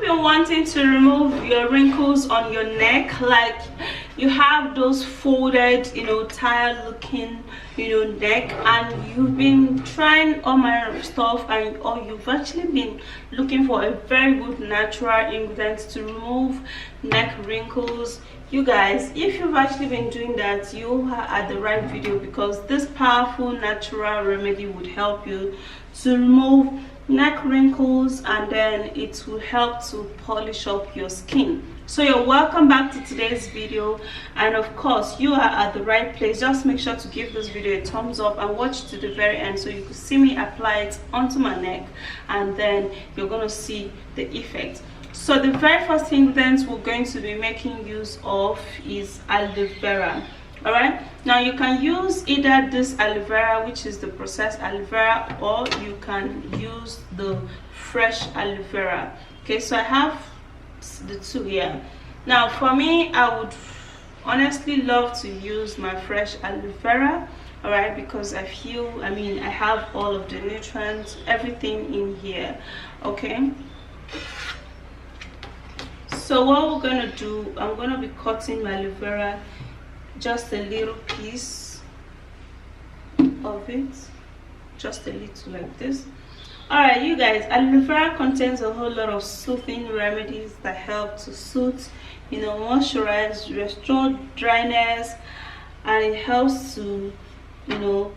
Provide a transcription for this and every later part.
you been wanting to remove your wrinkles on your neck? Like you have those folded, tired looking, neck, and you've been trying all manner of stuff, or you've actually been looking for a very good natural ingredient to remove neck wrinkles. You guys, if you've actually been doing that, you are at the right video, because this powerful natural remedy would help you to remove neck wrinkles, and then it will help to polish up your skin. So you're welcome back to today's video, and of course you are at the right place. Just make sure to give this video a thumbs up and watch to the very end, so you can see me apply it onto my neck, and then you're going to see the effect. So the very first ingredient we're going to be making use of is aloe vera. All right, now you can use either this aloe vera, which is the processed aloe vera, or you can use the fresh aloe vera. Okay, so I have the two here. Now for me, I would honestly love to use my fresh aloe vera, all right, because I have all of the nutrients, everything in here. Okay, so what we're gonna do, I'm gonna be cutting my aloe vera, just a little piece of it, just a little like this. All right, you guys, aloe vera contains a whole lot of soothing remedies that help to soothe, moisturize, restore dryness, and it helps to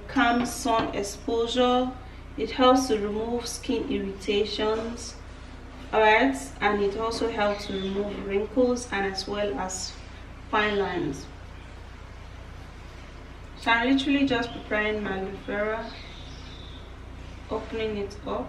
calm sun exposure. It helps to remove skin irritations, all right, and it also helps to remove wrinkles and as well as fine lines. So I'm literally just preparing my aloe vera, opening it up.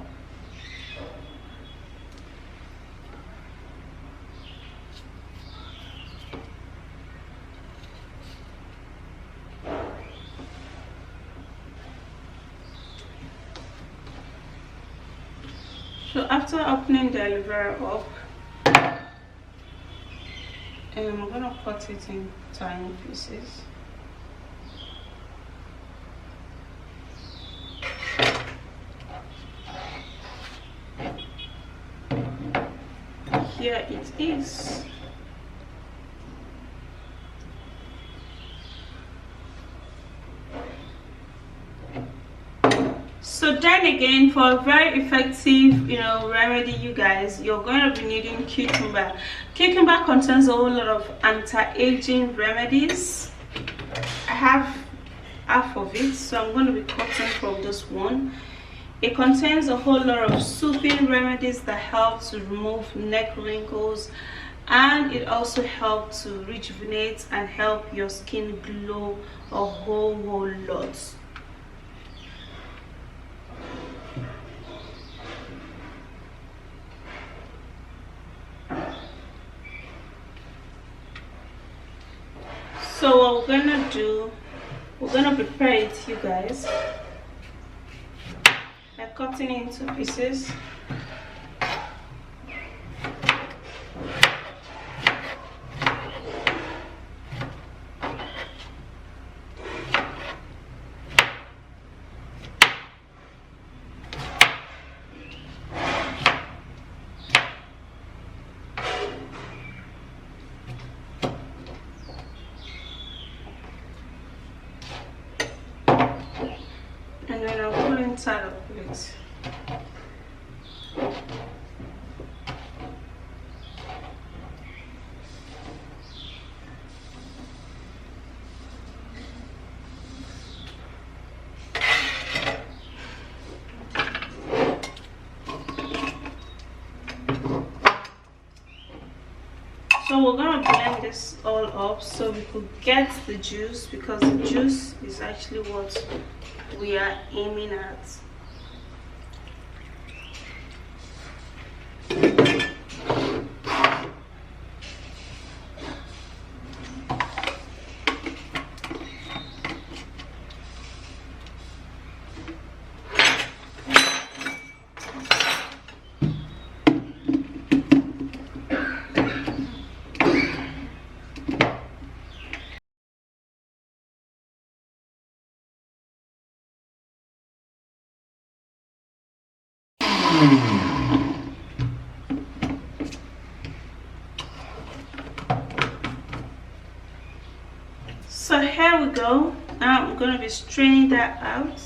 So after opening the aloe vera up, I'm gonna cut it in tiny pieces. Here it is. So then again, for a very effective remedy, you guys, you're going to be needing cucumber. Cucumber contains a whole lot of anti-aging remedies. I have half of it, so I'm going to be cutting from this one. It contains a whole lot of soothing remedies that help to remove neck wrinkles, and it also helps to rejuvenate and help your skin glow a whole lot. So what we're gonna do, we're gonna prepare it, you guys, by cutting it into pieces. And then I'll put it inside of it. So we're gonna blend this all up so we could get the juice, because the juice is actually what we are aiming at. so now I'm gonna be straining that out.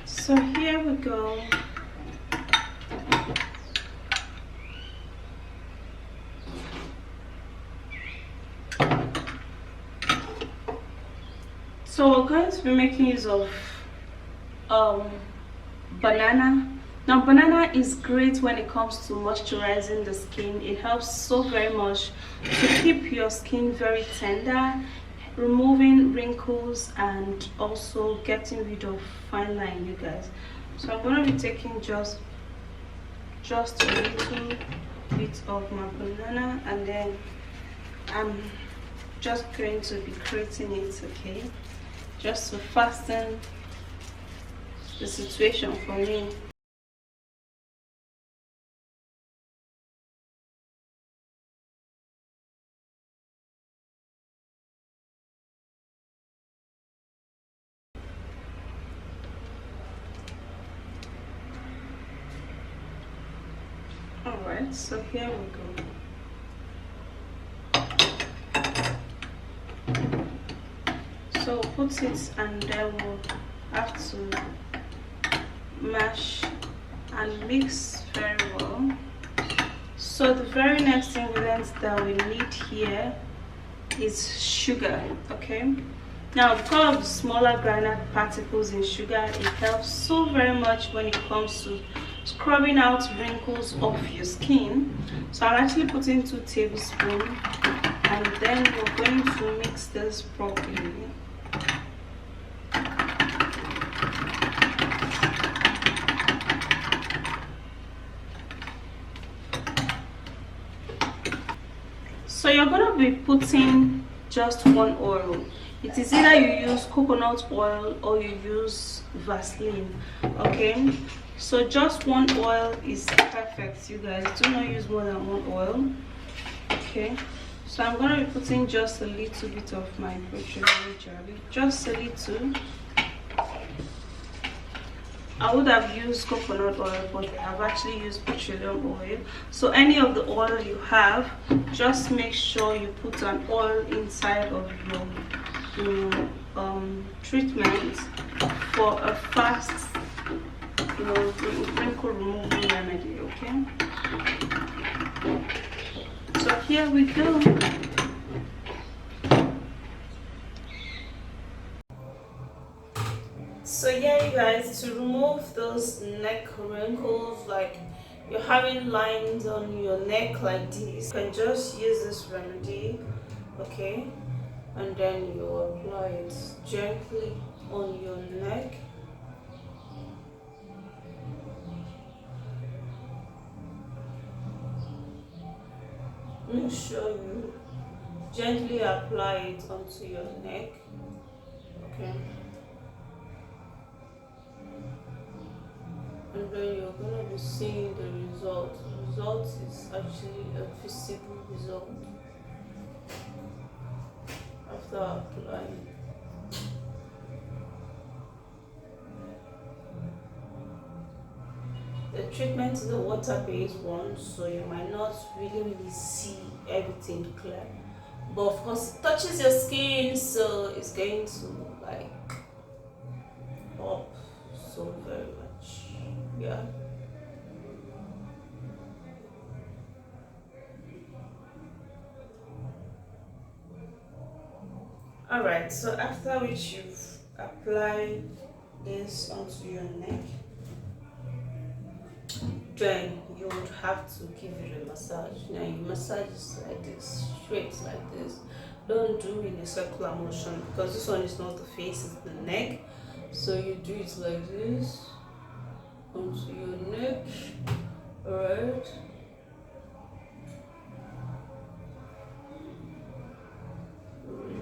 So here we go. So we're going to be making use of banana. Now banana is great when it comes to moisturizing the skin. It helps so very much to keep your skin very tender, removing wrinkles and also getting rid of fine line, you guys. So I'm going to be taking just a little bit of my banana, and then I'm just going to be creating it, okay, just to fasten the situation for me. Alright, so here we go. So put it, and then we'll have to mash and mix very well. So the very next ingredient that we need here is sugar, okay. Now because of the smaller granular particles in sugar, it helps so very much when it comes to scrubbing out wrinkles off your skin. So I'm actually putting 2 tablespoons, and then we're going to mix this properly. So you're going to be putting just 1 oil. It is either you use coconut oil or you use Vaseline, okay. So just 1 oil is perfect, you guys. Do not use more than 1 oil, okay. So I'm going to be putting just a little bit of my petroleum jelly, just a little. I would have used coconut oil, but I've actually used petroleum oil. So any of the oil you have, just make sure you put an oil inside of your treatment for a fast wrinkle removal remedy, okay. So here we go. So yeah, you guys, to remove those neck wrinkles, like you're having lines on your neck like this, you can just use this remedy, okay, and then you apply it gently on your neck. Make sure you gently apply it onto your neck, okay, and then you're gonna be seeing the result. The result is actually a visible result after applying. The treatment is a water-based one, so you might not really see everything clear. But of course, it touches your skin, so it's going to like pop so very much. Yeah. Alright, so after which you've applied this onto your neck, then you would have to give it a massage. Now you massage it like this, straight like this. Don't do in a circular motion because this one is not the face, it's the neck. So you do it like this onto your neck. Alright.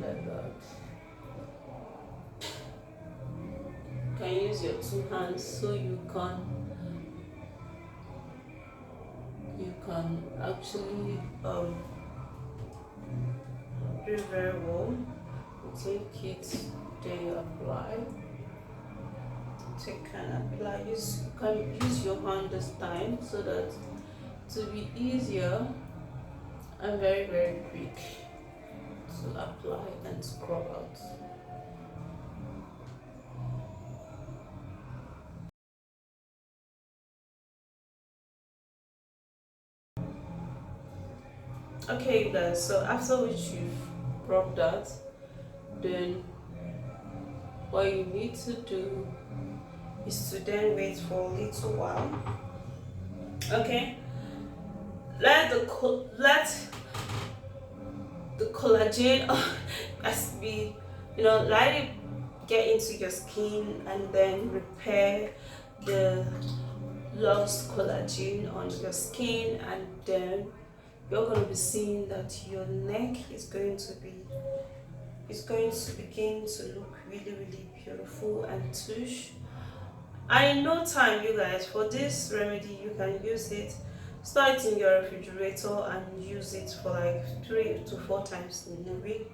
Like that. You can use your 2 hands so you can can actually do very well. Take it, then apply. Take and apply. You can use your hand this time so that to be easier and very quick to apply and scrub out. Okay guys, so after which you've rubbed that, then what you need to do is to then wait for a little while. Okay, let the collagen as be, let it get into your skin and then repair the lost collagen on your skin, and then you're going to be seeing that your neck is going to begin to look really beautiful and touche. And in no time, you guys, for this remedy you can use it, store it in your refrigerator and use it for like 3 to 4 times in a week.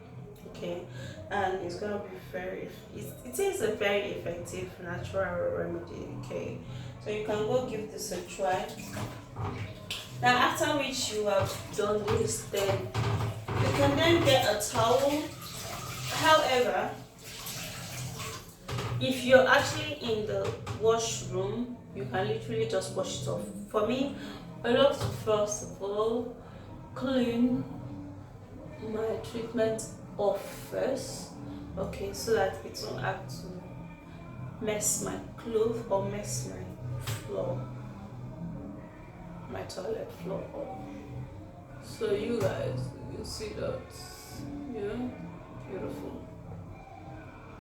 Okay, and it's gonna be it is a very effective natural remedy. Okay, so you can go give this a try. Now after which you have done this, then you can then get a towel. However, if you're actually in the washroom, you can literally just wash it off. For me, I love to first of all clean my treatment off first, okay, so that it won't have to mess my clothes or mess my toilet floor up. So you guys, you see that